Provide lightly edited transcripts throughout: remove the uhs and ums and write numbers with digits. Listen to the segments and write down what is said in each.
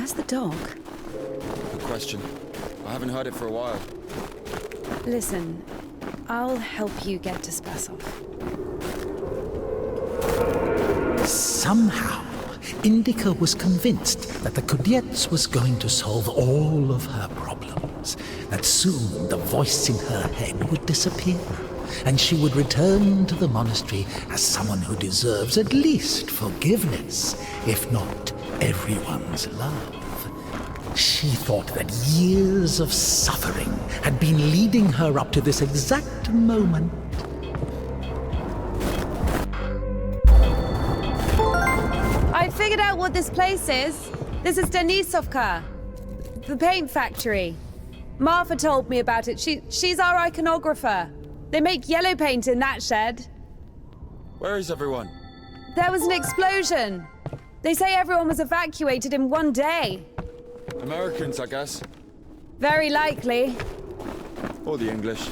Where's the dog? Good question. I haven't heard it for a while. Listen, I'll help you get to Spasov. Somehow, INDICA was convinced that the Kudets was going to solve all of her problems, that soon the voice in her head would disappear, and she would return to the monastery as someone who deserves at least forgiveness, if not everyone's love. She thought that years of suffering had been leading her up to this exact moment. I figured out what this place is. This is Denisovka, the paint factory. Martha told me about it. She's our iconographer. They make yellow paint in that shed. Where is everyone? There was an explosion. They say everyone was evacuated in one day. Americans, I guess. Very likely. Or the English.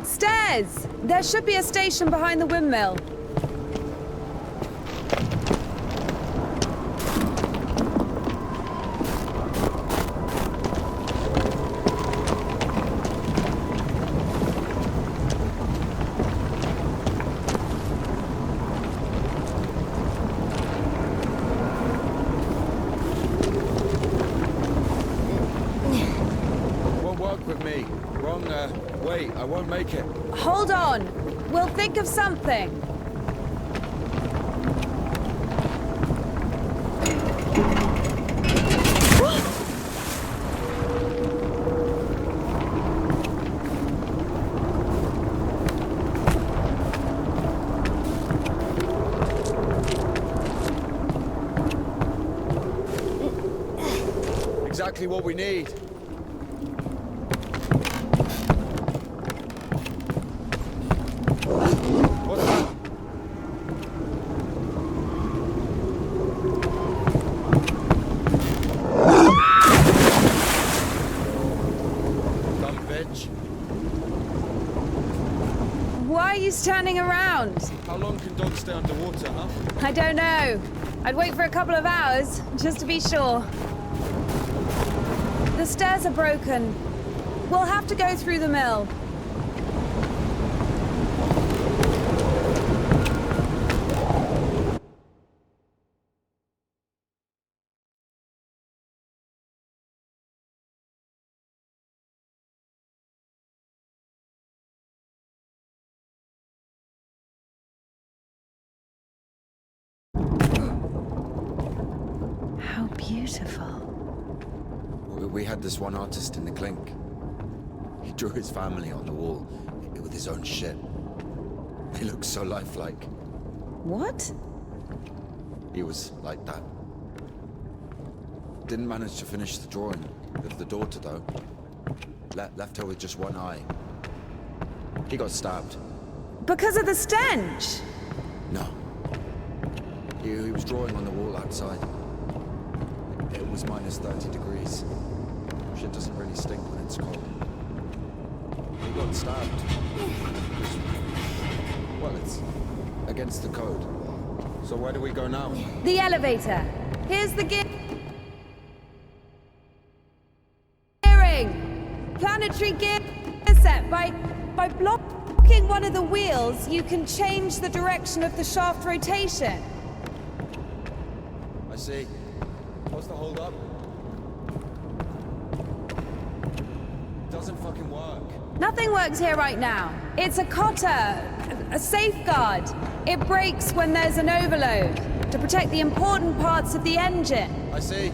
Stairs! There should be a station behind the windmill. Won't work with me. Wrong, wait, I won't make it. Hold on. We'll think of something. Exactly what we need. What's that? Dumb bitch. Why are you standing around? How long can dogs stay underwater, huh? I don't know. I'd wait for a couple of hours, just to be sure. The stairs are broken. We'll have to go through the mill. How beautiful. We had this one artist in the clink. He drew his family on the wall with his own shit. They look so lifelike. What? He was like that. Didn't manage to finish the drawing of the daughter, though. Left her with just one eye. He got stabbed. Because of the stench? No. He was drawing on the wall outside. It was minus 30 degrees. Shit doesn't really stink when it's cold. He got stabbed. Well, it's against the code. So where do we go now? The elevator. Here's the gearing. Planetary gear set. By blocking one of the wheels, you can change the direction of the shaft rotation. I see. What's the hold up? Doesn't fucking work. Nothing works here right now. It's a cotter, a safeguard. It breaks when there's an overload to protect the important parts of the engine. I see.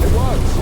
It works.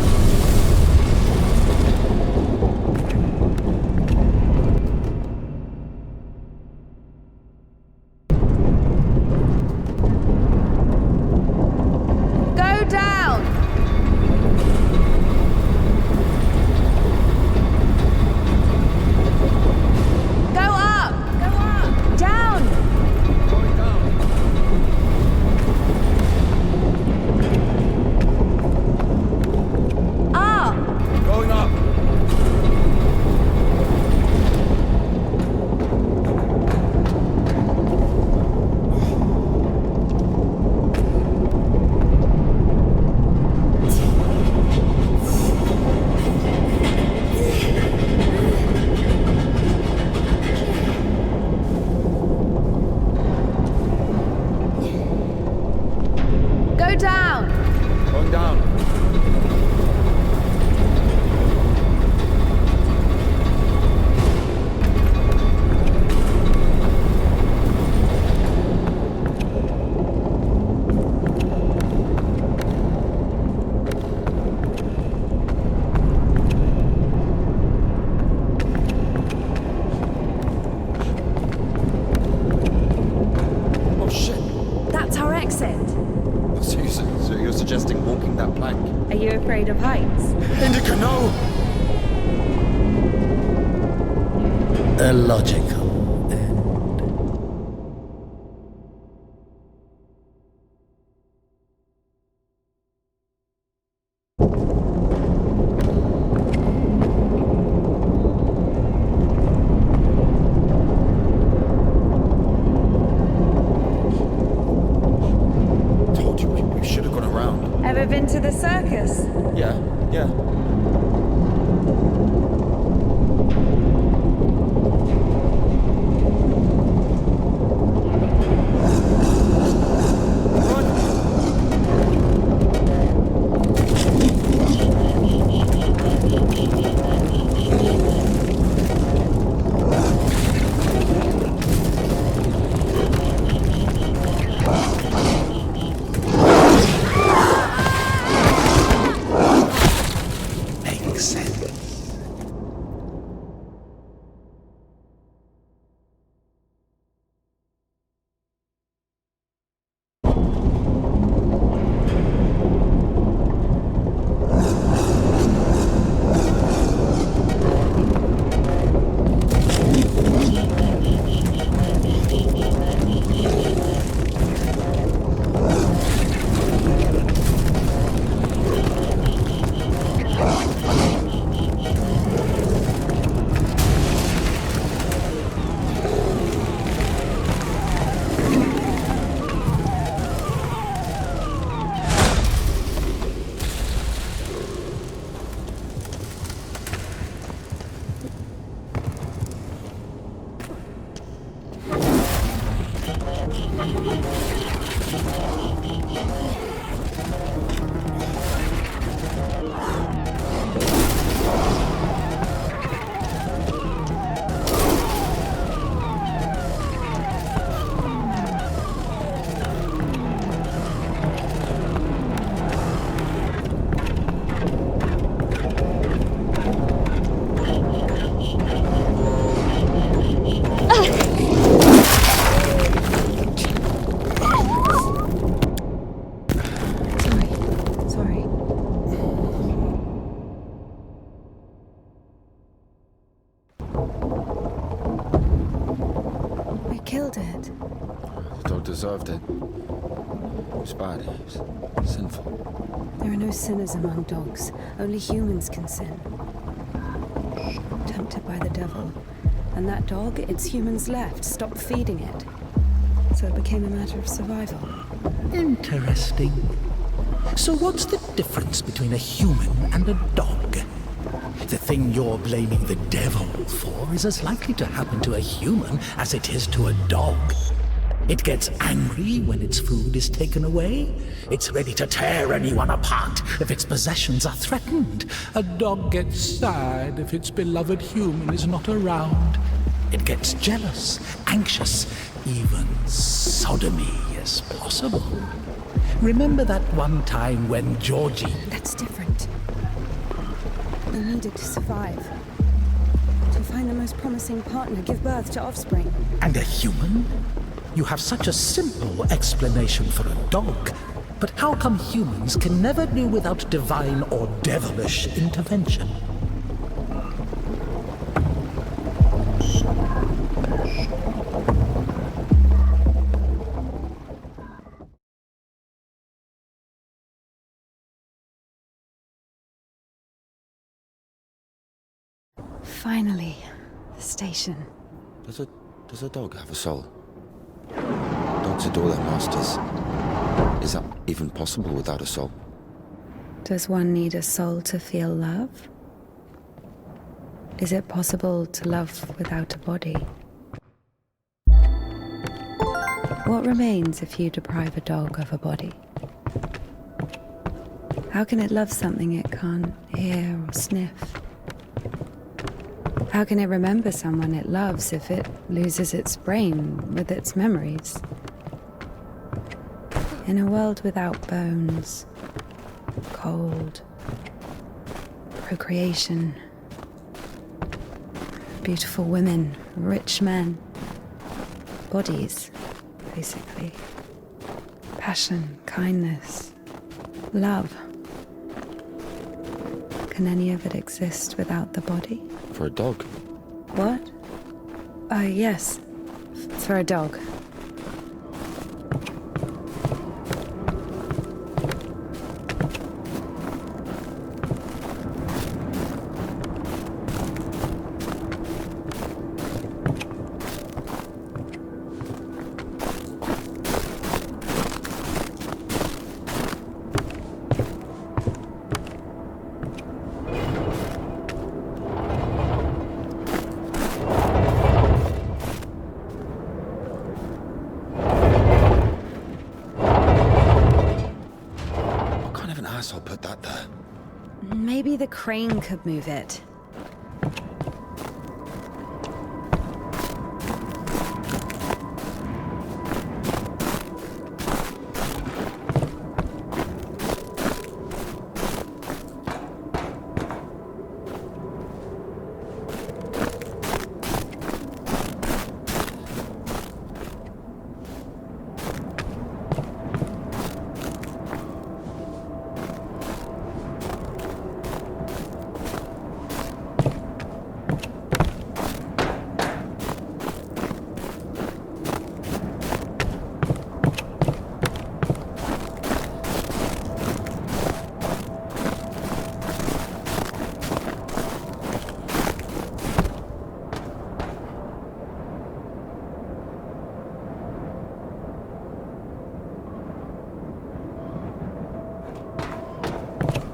you afraid of heights? Indica, no! A logical end. Told you we should have gone around. Ever been to the circus? Yeah, yeah. Makes sense. Sorry. We killed it. The dog deserved it. It was bad. It was sinful. There are no sinners among dogs. Only humans can sin. Tempted by the devil. And that dog, its humans left, stopped feeding it. So it became a matter of survival. Interesting. So what's the difference between a human and a dog? The thing you're blaming the devil for is as likely to happen to a human as it is to a dog. It gets angry when its food is taken away. It's ready to tear anyone apart if its possessions are threatened. A dog gets sad if its beloved human is not around. It gets jealous, anxious, even sodomy is possible. Remember that one time when Georgie... That's different. They needed to survive. To find the most promising partner, give birth to offspring. And a human? You have such a simple explanation for a dog. But how come humans can never do without divine or devilish intervention? Finally, the station. Does a dog have a soul? Dogs adore their masters. Is that even possible without a soul? Does one need a soul to feel love? Is it possible to love without a body? What remains if you deprive a dog of a body? How can it love something it can't hear or sniff? How can it remember someone it loves if it loses its brain with its memories? In a world without bones, cold, procreation, beautiful women, rich men, bodies, basically. Passion, kindness, love. Can any of it exist without the body? For a dog. What? Yes. For a dog. I'll put that there. Maybe the crane could move it.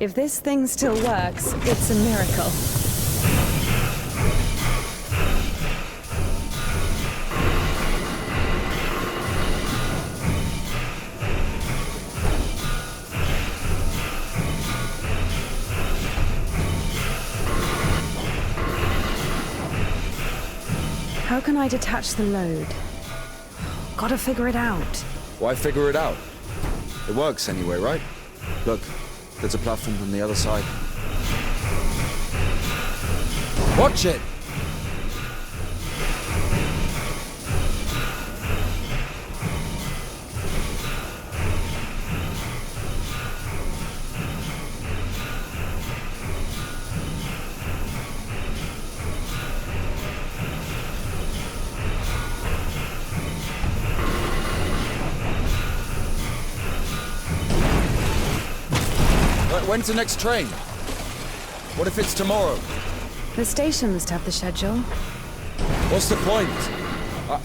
If this thing still works, it's a miracle. How can I detach the load? Gotta figure it out. Why figure it out? It works anyway, right? Look, there's a platform on the other side. Watch it! When's the next train? What if it's tomorrow? The station must have the schedule. What's the point?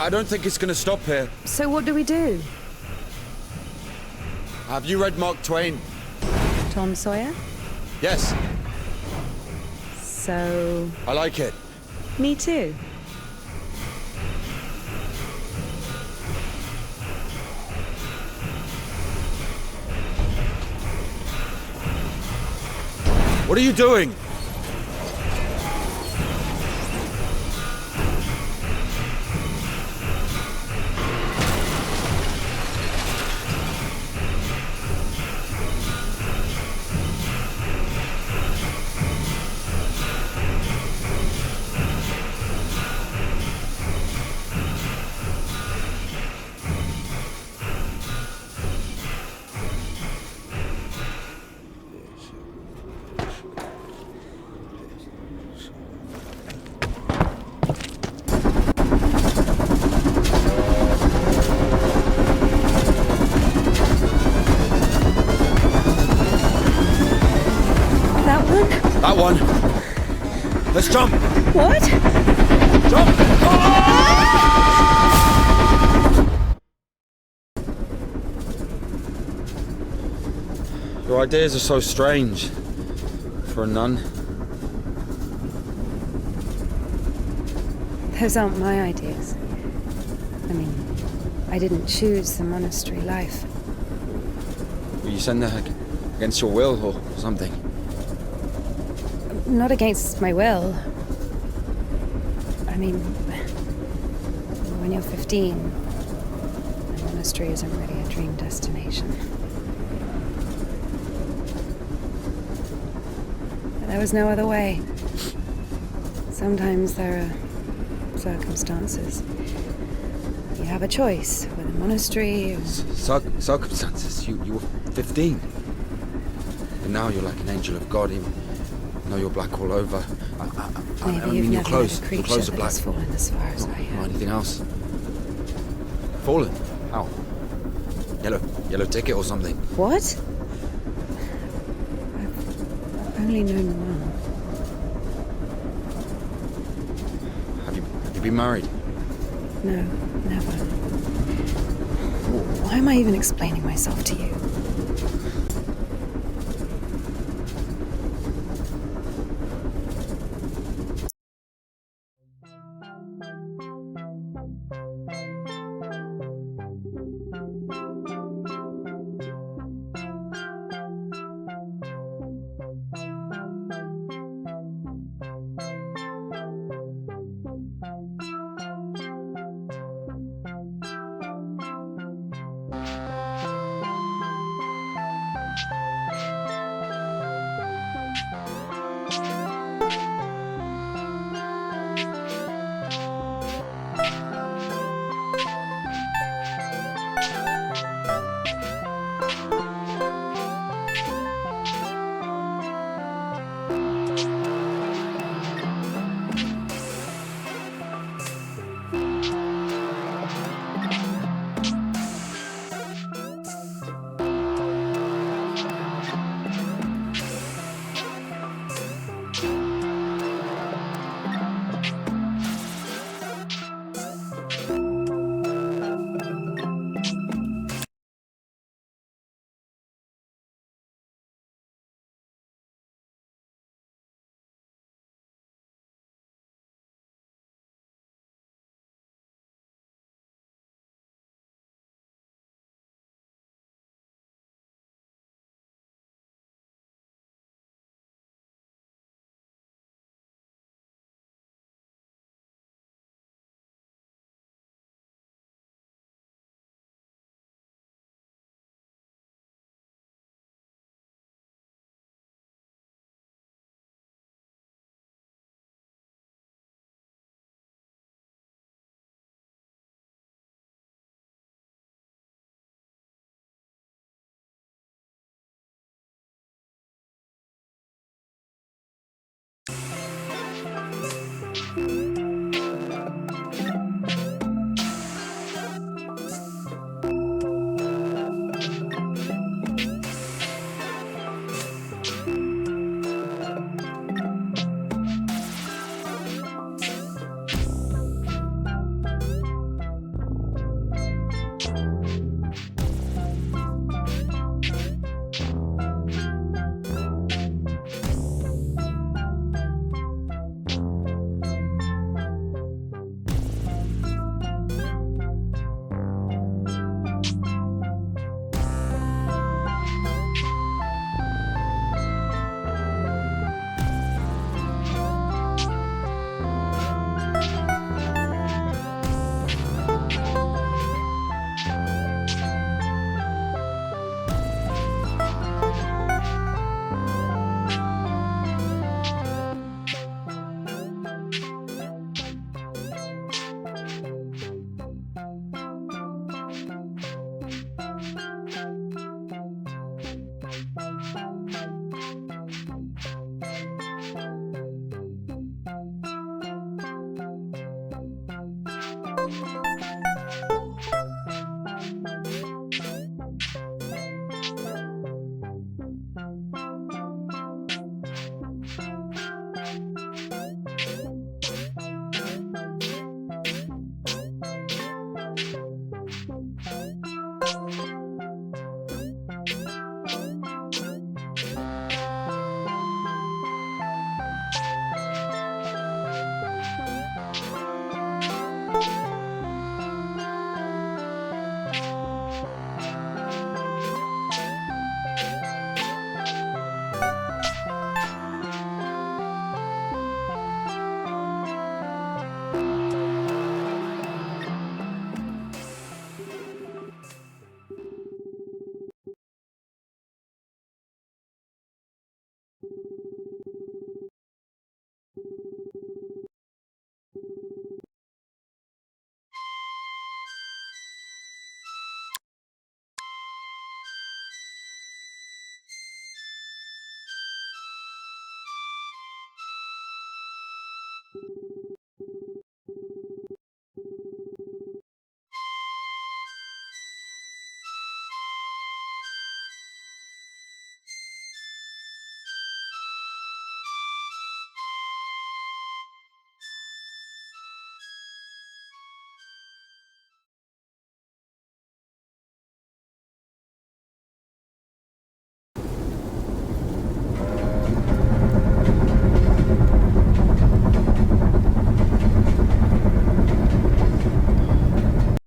I don't think it's gonna stop here. So what do we do? Have you read Mark Twain? Tom Sawyer? Yes. So... I like it. Me too. What are you doing? That one. Let's jump. What? Jump. Your ideas are so strange for a nun. Those aren't my ideas. I mean, I didn't choose the monastery life. Were you sent there against your will or something? Not against my will. I mean, when you're 15, the monastery isn't really a dream destination. But there was no other way. Sometimes there are circumstances. You have a choice with a monastery or... Circumstances? You were 15. And now you're like an angel of God. No, you're black all over. Maybe I you've mean, your never clothes. met a Your creature clothes are that black. has fallen as far as I Or have. anything else. Fallen? How? Yellow ticket or something? What? I've only known one. Have you been married? No, never. Why am I even explaining myself to you?